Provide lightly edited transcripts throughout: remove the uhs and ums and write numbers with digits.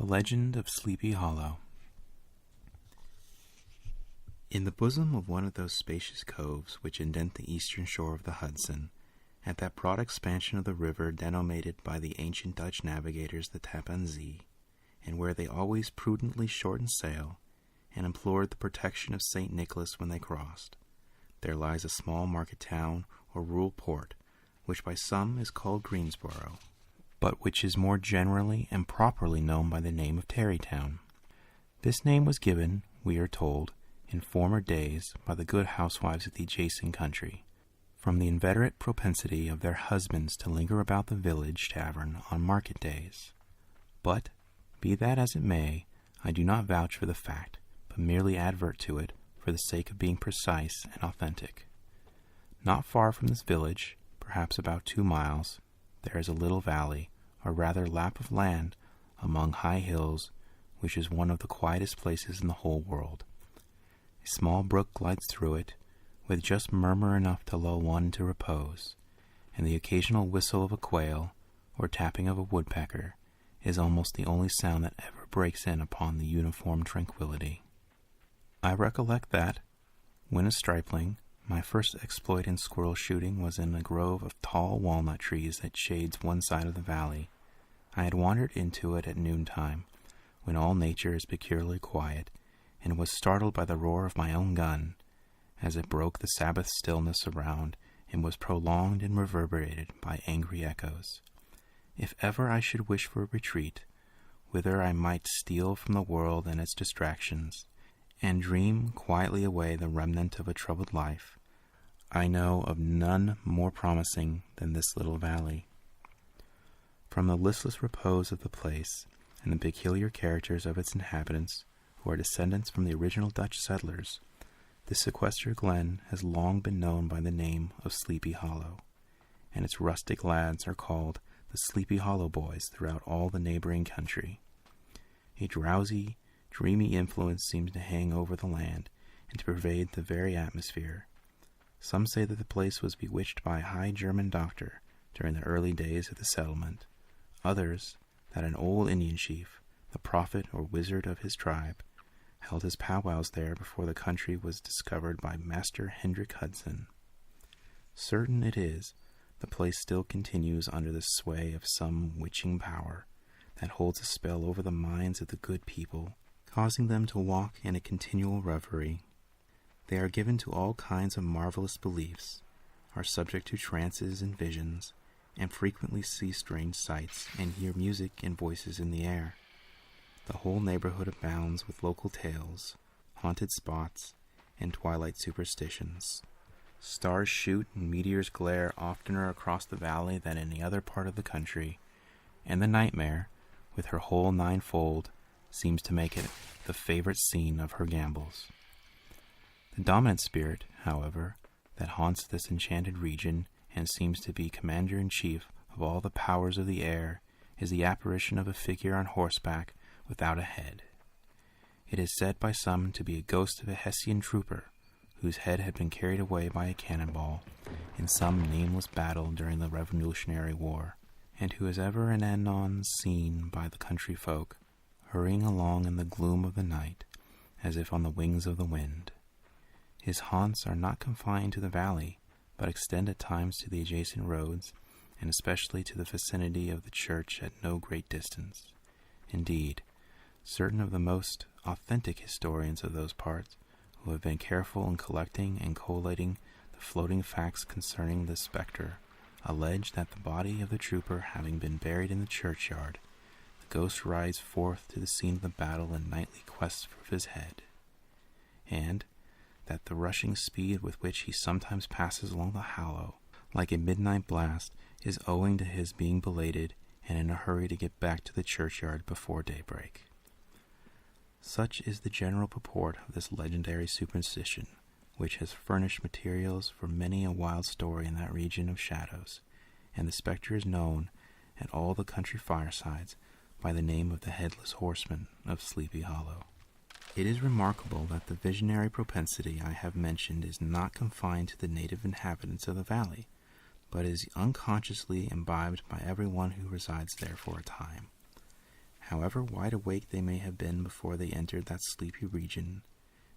The Legend of Sleepy Hollow. In the bosom of one of those spacious coves which indent the eastern shore of the Hudson, at that broad expansion of the river denominated by the ancient Dutch navigators the Tappan Zee, and where they always prudently shortened sail, and implored the protection of St. Nicholas when they crossed, there lies a small market town or rural port, which by some is called Greensboro, but which is more generally and properly known by the name of Tarrytown. This name was given, we are told, in former days by the good housewives of the adjacent country, from the inveterate propensity of their husbands to linger about the village tavern on market days. But, be that as it may, I do not vouch for the fact, but merely advert to it for the sake of being precise and authentic. Not far from this village, perhaps about 2 miles, there is a little valley, or rather lap of land, among high hills, which is one of the quietest places in the whole world. A small brook glides through it, with just murmur enough to lull one to repose, and the occasional whistle of a quail, or tapping of a woodpecker, is almost the only sound that ever breaks in upon the uniform tranquillity. I recollect that, when a stripling, my first exploit in squirrel shooting was in a grove of tall walnut trees that shades one side of the valley. I had wandered into it at noontime, when all nature is peculiarly quiet, and was startled by the roar of my own gun, as it broke the Sabbath stillness around and was prolonged and reverberated by angry echoes. If ever I should wish for a retreat, whither I might steal from the world and its distractions, and dream quietly away the remnant of a troubled life, I know of none more promising than this little valley. From the listless repose of the place, and the peculiar characters of its inhabitants, who are descendants from the original Dutch settlers, this sequestered glen has long been known by the name of Sleepy Hollow, and its rustic lads are called the Sleepy Hollow Boys throughout all the neighboring country. A drowsy, dreamy influence seems to hang over the land and to pervade the very atmosphere. Some say that the place was bewitched by a high German doctor during the early days of the settlement. Others, that an old Indian chief, the prophet or wizard of his tribe, held his powwows there before the country was discovered by Master Hendrik Hudson. Certain it is, the place still continues under the sway of some witching power that holds a spell over the minds of the good people, causing them to walk in a continual reverie. They are given to all kinds of marvelous beliefs, are subject to trances and visions, and frequently see strange sights and hear music and voices in the air. The whole neighborhood abounds with local tales, haunted spots, and twilight superstitions. Stars shoot and meteors glare oftener across the valley than any other part of the country, and the nightmare, with her whole ninefold, seems to make it the favorite scene of her gambols. The dominant spirit, however, that haunts this enchanted region and seems to be commander-in-chief of all the powers of the air is the apparition of a figure on horseback without a head. It is said by some to be a ghost of a Hessian trooper whose head had been carried away by a cannonball in some nameless battle during the Revolutionary War, and who is ever and anon seen by the country folk, hurrying along in the gloom of the night, as if on the wings of the wind. His haunts are not confined to the valley, but extend at times to the adjacent roads, and especially to the vicinity of the church at no great distance. Indeed, certain of the most authentic historians of those parts, who have been careful in collecting and collating the floating facts concerning this spectre, allege that the body of the trooper having been buried in the churchyard, the ghost rides forth to the scene of the battle in nightly quest for his head, and that the rushing speed with which he sometimes passes along the hollow, like a midnight blast, is owing to his being belated and in a hurry to get back to the churchyard before daybreak. Such is the general purport of this legendary superstition, which has furnished materials for many a wild story in that region of shadows, and the spectre is known at all the country firesides by the name of the Headless Horseman of Sleepy Hollow. It is remarkable that the visionary propensity I have mentioned is not confined to the native inhabitants of the valley, but is unconsciously imbibed by everyone who resides there for a time. However wide awake they may have been before they entered that sleepy region,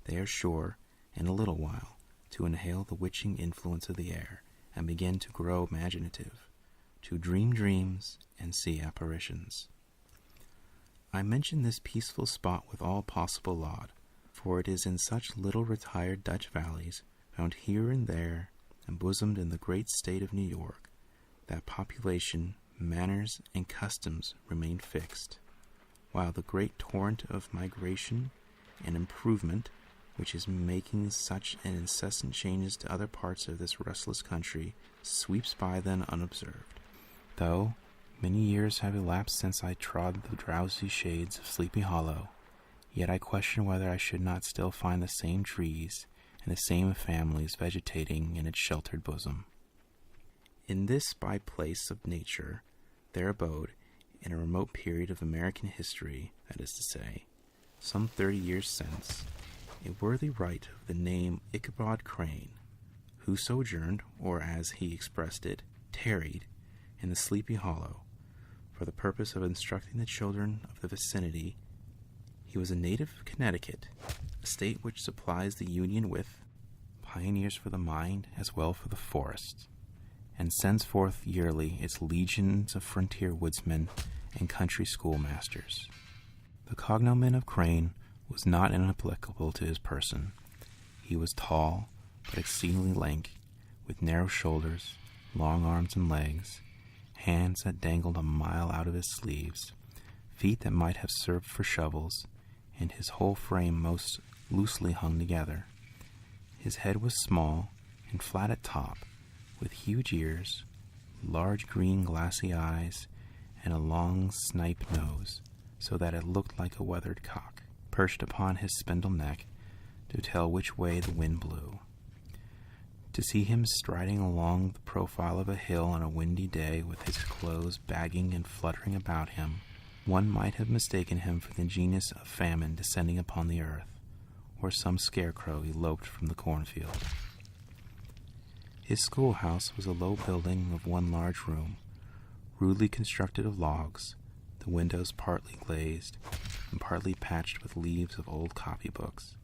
they are sure, in a little while, to inhale the witching influence of the air and begin to grow imaginative, to dream dreams and see apparitions. I mention this peaceful spot with all possible laud, for it is in such little retired Dutch valleys, found here and there, embosomed in the great state of New York, that population, manners, and customs remain fixed, while the great torrent of migration and improvement, which is making such an incessant changes to other parts of this restless country, sweeps by them unobserved. Though many years have elapsed since I trod the drowsy shades of Sleepy Hollow, yet I question whether I should not still find the same trees and the same families vegetating in its sheltered bosom. In this by-place of nature, there abode, in a remote period of American history, that is to say, some 30 years since, a worthy writer of the name Ichabod Crane, who sojourned, or as he expressed it, tarried, in the Sleepy Hollow, for the purpose of instructing the children of the vicinity. He was a native of Connecticut, a state which supplies the Union with pioneers for the mind as well for the forest, and sends forth yearly its legions of frontier woodsmen and country schoolmasters. The cognomen of Crane was not inapplicable to his person. He was tall, but exceedingly lank, with narrow shoulders, long arms and legs, hands that dangled a mile out of his sleeves, feet that might have served for shovels, and his whole frame most loosely hung together. His head was small and flat at top, with huge ears, large green glassy eyes, and a long snipe nose, so that it looked like a weathered cock, perched upon his spindle neck to tell which way the wind blew. To see him striding along the profile of a hill on a windy day with his clothes bagging and fluttering about him, one might have mistaken him for the genius of famine descending upon the earth, or some scarecrow eloped from the cornfield. His schoolhouse was a low building of one large room, rudely constructed of logs, the windows partly glazed and partly patched with leaves of old copybooks.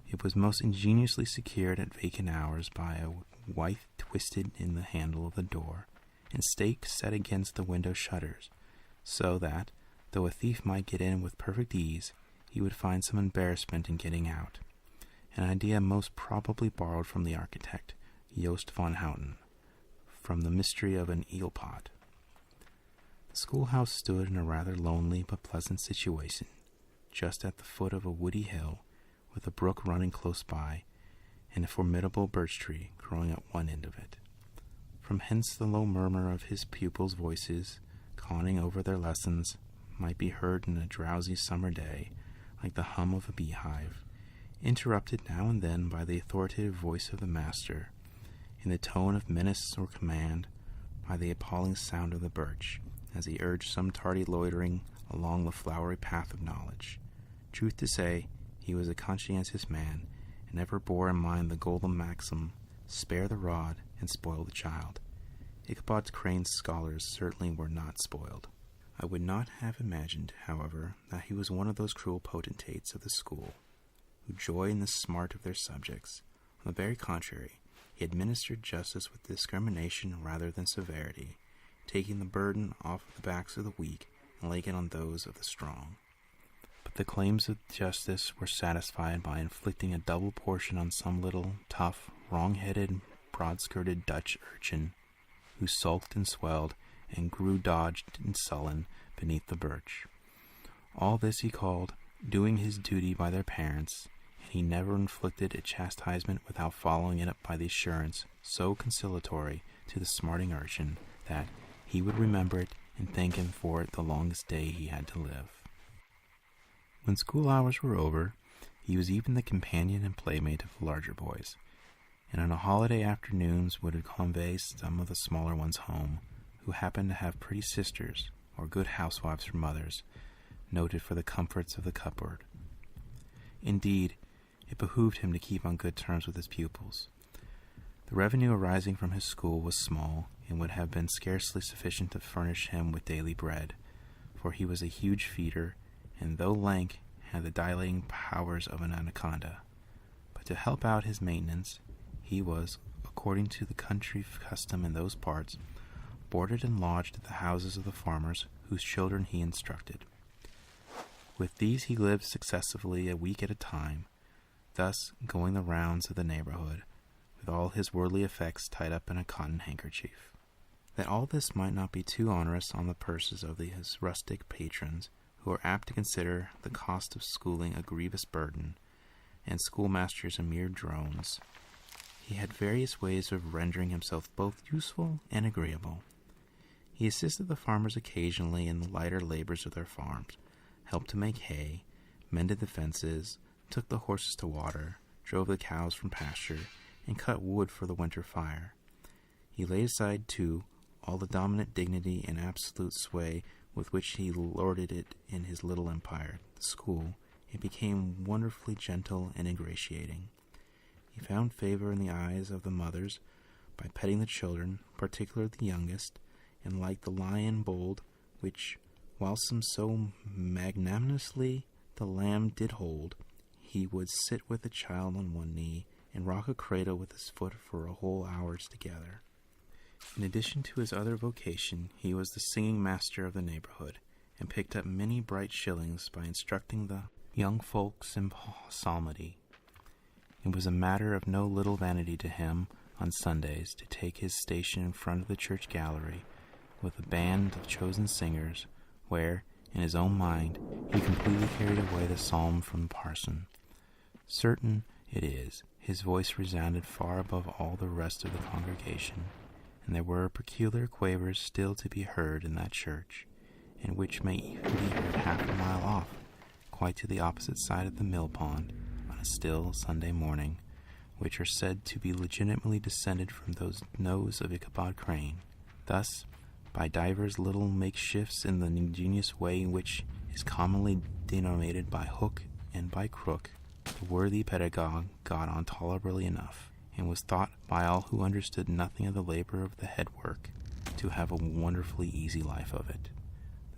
It was most ingeniously secured at vacant hours by a withe twisted in the handle of the door, and stakes set against the window shutters, so that, though a thief might get in with perfect ease, he would find some embarrassment in getting out, an idea most probably borrowed from the architect, Jost von Houten, from the mystery of an eel pot. The schoolhouse stood in a rather lonely but pleasant situation, just at the foot of a woody hill, with a brook running close by, and a formidable birch tree growing at one end of it. From hence the low murmur of his pupils' voices, conning over their lessons, might be heard in a drowsy summer day, like the hum of a beehive, interrupted now and then by the authoritative voice of the master, in the tone of menace or command, by the appalling sound of the birch, as he urged some tardy loitering along the flowery path of knowledge. Truth to say, he was a conscientious man, and ever bore in mind the golden maxim, spare the rod and spoil the child. Ichabod Crane's scholars certainly were not spoiled. I would not have imagined, however, that he was one of those cruel potentates of the school, who joy in the smart of their subjects. On the very contrary, he administered justice with discrimination rather than severity, taking the burden off the backs of the weak and laying it on those of the strong. But the claims of justice were satisfied by inflicting a double portion on some little, tough, wrong-headed, broad-skirted Dutch urchin, who sulked and swelled and grew dogged and sullen beneath the birch. All this he called doing his duty by their parents, and he never inflicted a chastisement without following it up by the assurance, so conciliatory to the smarting urchin, that he would remember it and thank him for it the longest day he had to live. When school hours were over, he was even the companion and playmate of the larger boys, and on holiday afternoons would convey some of the smaller ones home, who happened to have pretty sisters or good housewives for mothers, noted for the comforts of the cupboard. Indeed, it behooved him to keep on good terms with his pupils. The revenue arising from his school was small, and would have been scarcely sufficient to furnish him with daily bread, for he was a huge feeder, and though lank, had the dilating powers of an anaconda. But to help out his maintenance, he was, according to the country custom in those parts, boarded and lodged at the houses of the farmers whose children he instructed. With these he lived successively a week at a time, thus going the rounds of the neighborhood, with all his worldly effects tied up in a cotton handkerchief. That all this might not be too onerous on the purses of his rustic patrons, who are apt to consider the cost of schooling a grievous burden, and schoolmasters a mere drones, he had various ways of rendering himself both useful and agreeable. He assisted the farmers occasionally in the lighter labors of their farms, helped to make hay, mended the fences, took the horses to water, drove the cows from pasture, and cut wood for the winter fire. He laid aside, too, all the dominant dignity and absolute sway with which he lorded it in his little empire, the school, and became wonderfully gentle and ingratiating. He found favor in the eyes of the mothers by petting the children, particularly the youngest, and like the lion bold, which, whilsome so magnanimously the lamb did hold, he would sit with the child on one knee, and rock a cradle with his foot for a whole hours together. In addition to his other vocation, he was the singing master of the neighborhood, and picked up many bright shillings by instructing the young folks in psalmody. It was a matter of no little vanity to him, on Sundays, to take his station in front of the church gallery, with a band of chosen singers, where, in his own mind, he completely carried away the psalm from the parson. Certain it is, his voice resounded far above all the rest of the congregation, and there were peculiar quavers still to be heard in that church, and which may even be heard half a mile off, quite to the opposite side of the mill pond, on a still Sunday morning, which are said to be legitimately descended from those nose of Ichabod Crane. Thus, by divers little makeshifts in the ingenious way which is commonly denominated by hook and by crook, the worthy pedagogue got on tolerably enough, and was thought by all who understood nothing of the labor of the head work to have a wonderfully easy life of it.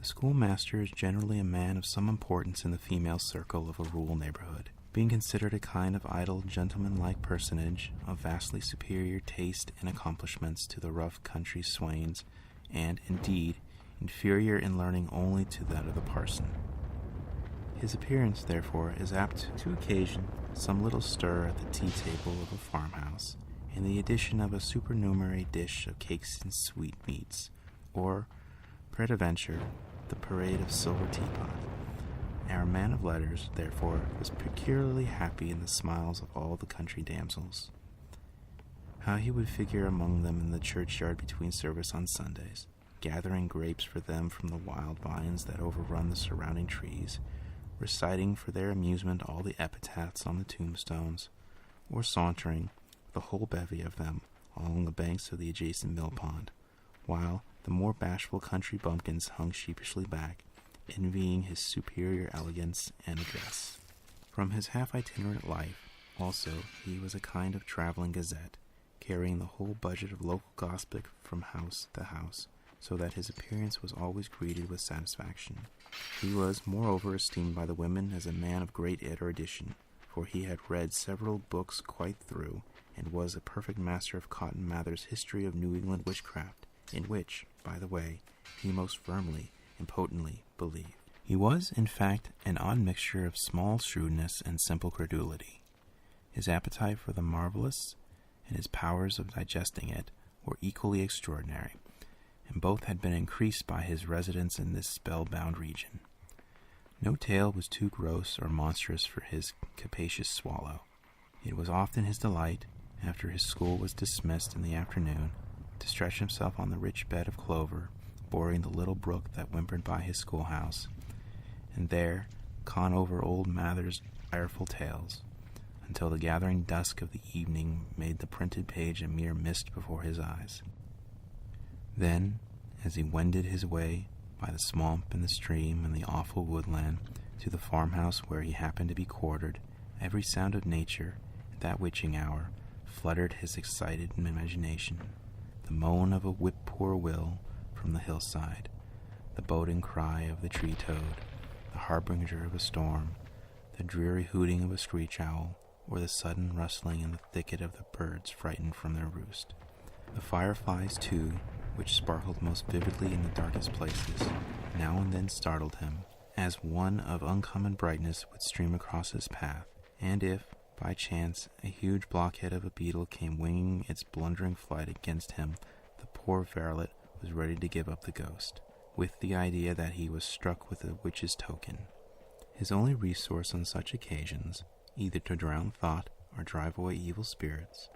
The schoolmaster is generally a man of some importance in the female circle of a rural neighborhood, being considered a kind of idle, gentleman-like personage of vastly superior taste and accomplishments to the rough country swains, and, indeed, inferior in learning only to that of the parson. His appearance, therefore, is apt to occasion some little stir at the tea-table of a farmhouse, and the addition of a supernumerary dish of cakes and sweetmeats, or, peradventure, the parade of silver teapot. Our man of letters, therefore, was peculiarly happy in the smiles of all the country damsels. How he would figure among them in the churchyard between service on Sundays, gathering grapes for them from the wild vines that overrun the surrounding trees, reciting for their amusement all the epitaphs on the tombstones, or sauntering, the whole bevy of them, along the banks of the adjacent mill pond, while the more bashful country bumpkins hung sheepishly back, envying his superior elegance and address. From his half-itinerant life, also, he was a kind of traveling gazette, carrying the whole budget of local gossip from house to house, so that his appearance was always greeted with satisfaction. He was, moreover, esteemed by the women as a man of great erudition, for he had read several books quite through, and was a perfect master of Cotton Mather's History of New England Witchcraft, in which, by the way, he most firmly and potently believed. He was, in fact, an odd mixture of small shrewdness and simple credulity. His appetite for the marvelous and his powers of digesting it were equally extraordinary, and both had been increased by his residence in this spellbound region. No tale was too gross or monstrous for his capacious swallow. It was often his delight, after his school was dismissed in the afternoon, to stretch himself on the rich bed of clover, bordering the little brook that whimpered by his schoolhouse, and there con over old Mather's ireful tales, until the gathering dusk of the evening made the printed page a mere mist before his eyes. Then, as he wended his way by the swamp and the stream and the awful woodland to the farmhouse where he happened to be quartered, every sound of nature, at that witching hour, fluttered his excited imagination. The moan of a whip-poor-will from the hillside, the boding cry of the tree toad, the harbinger of a storm, the dreary hooting of a screech owl, or the sudden rustling in the thicket of the birds frightened from their roost. The fireflies, too, which sparkled most vividly in the darkest places, now and then startled him, as one of uncommon brightness would stream across his path, and if, by chance, a huge blockhead of a beetle came winging its blundering flight against him, the poor varlet was ready to give up the ghost, with the idea that he was struck with a witch's token. His only resource on such occasions, either to drown thought or drive away evil spirits,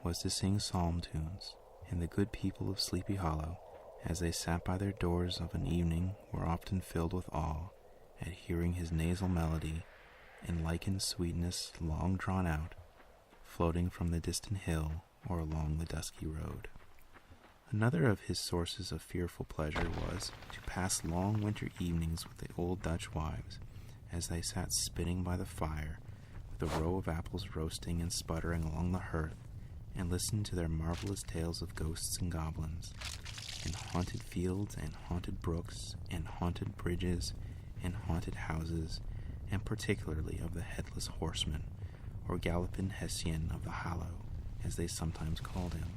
was to sing psalm tunes, and the good people of Sleepy Hollow, as they sat by their doors of an evening, were often filled with awe at hearing his nasal melody in lichened sweetness long drawn out, floating from the distant hill or along the dusky road. Another of his sources of fearful pleasure was to pass long winter evenings with the old Dutch wives, as they sat spinning by the fire, with a row of apples roasting and sputtering along the hearth, and listened to their marvelous tales of ghosts and goblins, and haunted fields and haunted brooks and haunted bridges and haunted houses, and particularly of the headless horseman, or galloping Hessian of the Hollow, as they sometimes called him.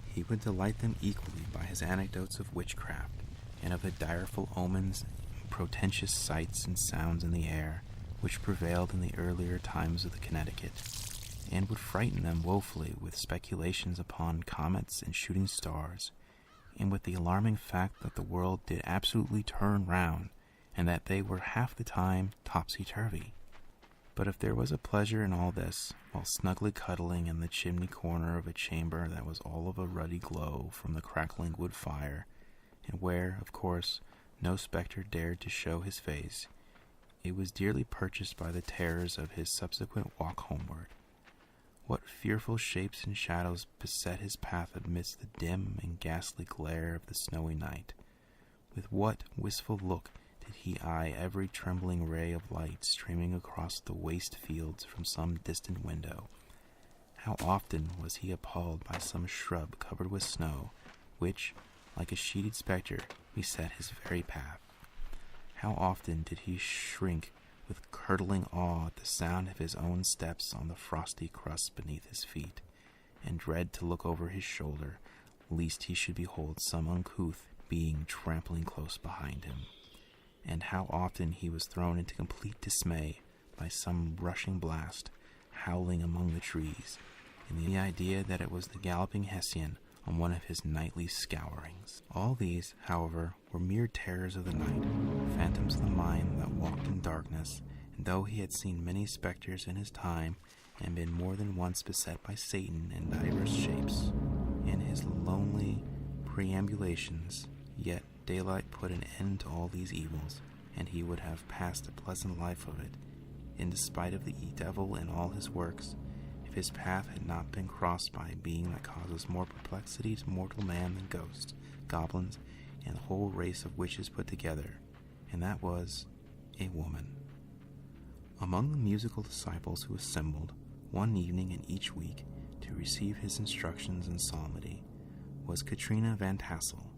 He would delight them equally by his anecdotes of witchcraft, and of the direful omens and portentous sights and sounds in the air, which prevailed in the earlier times of the Connecticut, and would frighten them woefully with speculations upon comets and shooting stars, and with the alarming fact that the world did absolutely turn round, and that they were half the time topsy-turvy. But if there was a pleasure in all this, while snugly cuddling in the chimney corner of a chamber that was all of a ruddy glow from the crackling wood fire, and where, of course, no spectre dared to show his face, it was dearly purchased by the terrors of his subsequent walk homeward. What fearful shapes and shadows beset his path amidst the dim and ghastly glare of the snowy night! With what wistful look did he eye every trembling ray of light streaming across the waste fields from some distant window! How often was he appalled by some shrub covered with snow, which, like a sheeted spectre, beset his very path! How often did he shrink with curdling awe at the sound of his own steps on the frosty crust beneath his feet, and dread to look over his shoulder, lest he should behold some uncouth being trampling close behind him! And how often he was thrown into complete dismay by some rushing blast, howling among the trees, in the idea that it was the galloping Hessian on one of his nightly scourings. All these, however, were mere terrors of the night, phantoms of the mind that walked in darkness, and though he had seen many spectres in his time, and been more than once beset by Satan in divers shapes, in his lonely perambulations, yet daylight put an end to all these evils, and he would have passed a pleasant life of it, in despite of the devil and all his works, if his path had not been crossed by a being that causes more perplexity to mortal man than ghosts, goblins, and the whole race of witches put together, and that was a woman. Among the musical disciples who assembled one evening in each week to receive his instructions in psalmody was Katrina Van Tassel,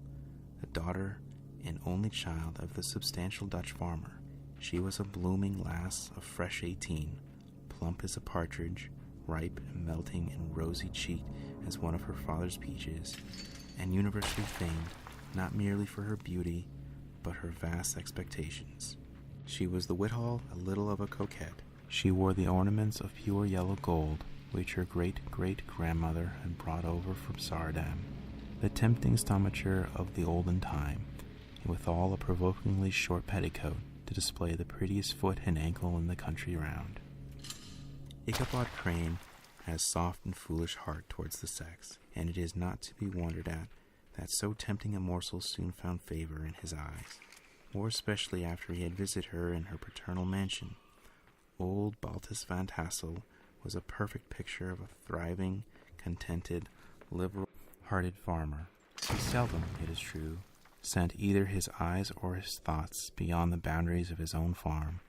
the daughter and only child of the substantial Dutch farmer. She was a blooming lass of fresh 18, plump as a partridge, ripe and melting and rosy-cheeked as one of her father's peaches, and universally famed not merely for her beauty, but her vast expectations. She was the withal a little of a coquette. She wore the ornaments of pure yellow gold, which her great-great-grandmother had brought over from Saardam, the tempting stomacher of the olden time, and withal a provokingly short petticoat to display the prettiest foot and ankle in the country round. Ichabod Crane had a soft and foolish heart towards the sex, and it is not to be wondered at that so tempting a morsel soon found favor in his eyes, more especially after he had visited her in her paternal mansion. Old Baltus Van Tassel was a perfect picture of a thriving, contented, liberal-hearted farmer. He seldom, it is true, sent either his eyes or his thoughts beyond the boundaries of his own farm,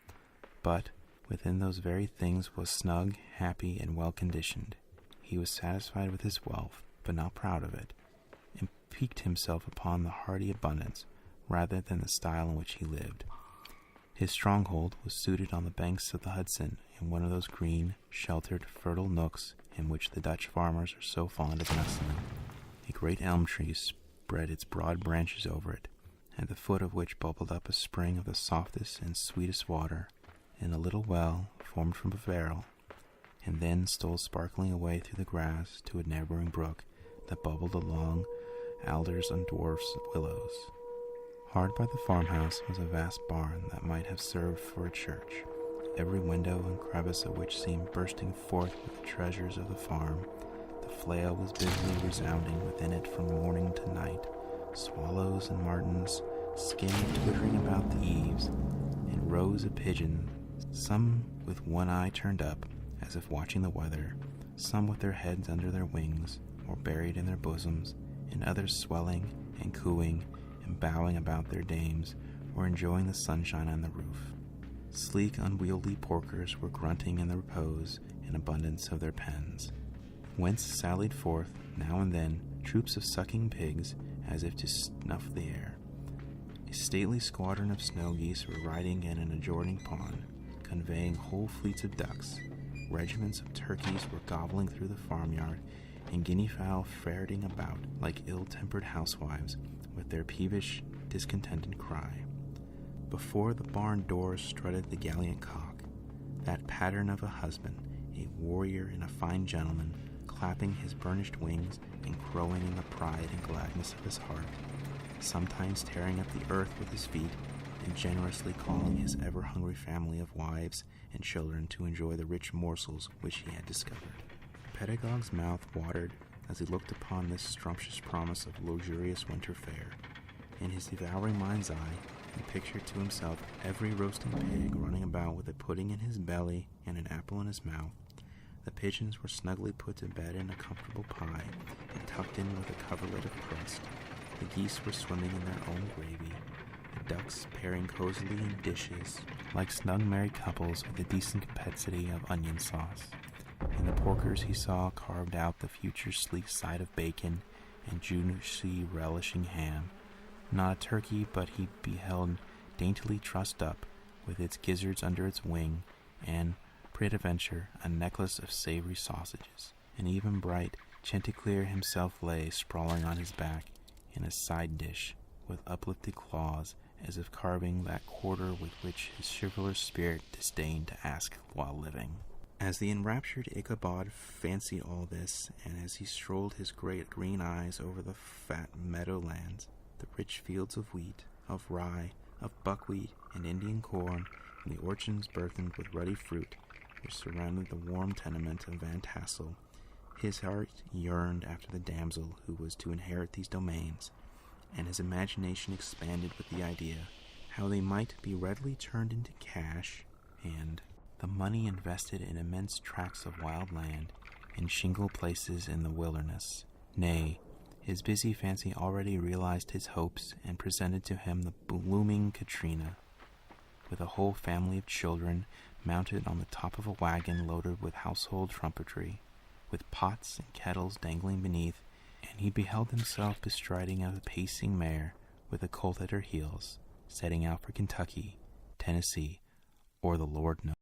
but within those very things was snug, happy, and well-conditioned. He was satisfied with his wealth, but not proud of it, and piqued himself upon the hearty abundance rather than the style in which he lived. His stronghold was suited on the banks of the Hudson, in one of those green, sheltered, fertile nooks in which the Dutch farmers are so fond of nestling. A great elm tree spread its broad branches over it, at the foot of which bubbled up a spring of the softest and sweetest water, in a little well formed from a barrel, and then stole sparkling away through the grass to a neighboring brook that bubbled along alders and dwarfs willows. Hard by the farmhouse was a vast barn that might have served for a church, every window and crevice of which seemed bursting forth with the treasures of the farm. The flail was busily resounding within it from morning to night, swallows and martins skimming twittering about the eaves, and rows of pigeons, some with one eye turned up, as if watching the weather, some with their heads under their wings, or buried in their bosoms, and others swelling and cooing and bowing about their dames, or enjoying the sunshine on the roof. Sleek, unwieldy porkers were grunting in the repose and abundance of their pens, whence sallied forth, now and then, troops of sucking pigs, as if to snuff the air. A stately squadron of snow geese were riding in an adjoining pond, conveying whole fleets of ducks. Regiments of turkeys were gobbling through the farmyard, and guinea fowl ferreting about like ill-tempered housewives with their peevish, discontented cry. Before the barn doors strutted the gallant cock, that pattern of a husband, a warrior and a fine gentleman, clapping his burnished wings and crowing in the pride and gladness of his heart, sometimes tearing up the earth with his feet, and generously calling his ever-hungry family of wives and children to enjoy the rich morsels which he had discovered. The pedagogue's mouth watered as he looked upon this sumptuous promise of luxurious winter fare. In his devouring mind's eye, he pictured to himself every roasting pig running about with a pudding in his belly and an apple in his mouth. The pigeons were snugly put to bed in a comfortable pie and tucked in with a coverlet of crust. The geese were swimming in their own gravy, the ducks pairing cozily in dishes like snug married couples with a decent capacity of onion sauce. In the porkers he saw carved out the future sleek side of bacon and juicy relishing ham. Not a turkey, but he beheld daintily trussed up, with its gizzards under its wing, and, peradventure, a necklace of savory sausages. And even bright Chanticleer himself lay sprawling on his back in a side dish, with uplifted claws, as if carving that quarter with which his chivalrous spirit disdained to ask while living. As the enraptured Ichabod fancied all this, and as he strolled his great green eyes over the fat meadowlands, the rich fields of wheat, of rye, of buckwheat, and Indian corn, and the orchards burthened with ruddy fruit, which surrounded the warm tenement of Van Tassel, his heart yearned after the damsel who was to inherit these domains, and his imagination expanded with the idea how they might be readily turned into cash, and the money invested in immense tracts of wild land, in shingle places in the wilderness. Nay, his busy fancy already realized his hopes and presented to him the blooming Katrina, with a whole family of children mounted on the top of a wagon loaded with household trumpetry, with pots and kettles dangling beneath, and he beheld himself bestriding a pacing mare with a colt at her heels, setting out for Kentucky, Tennessee, or the Lord knows.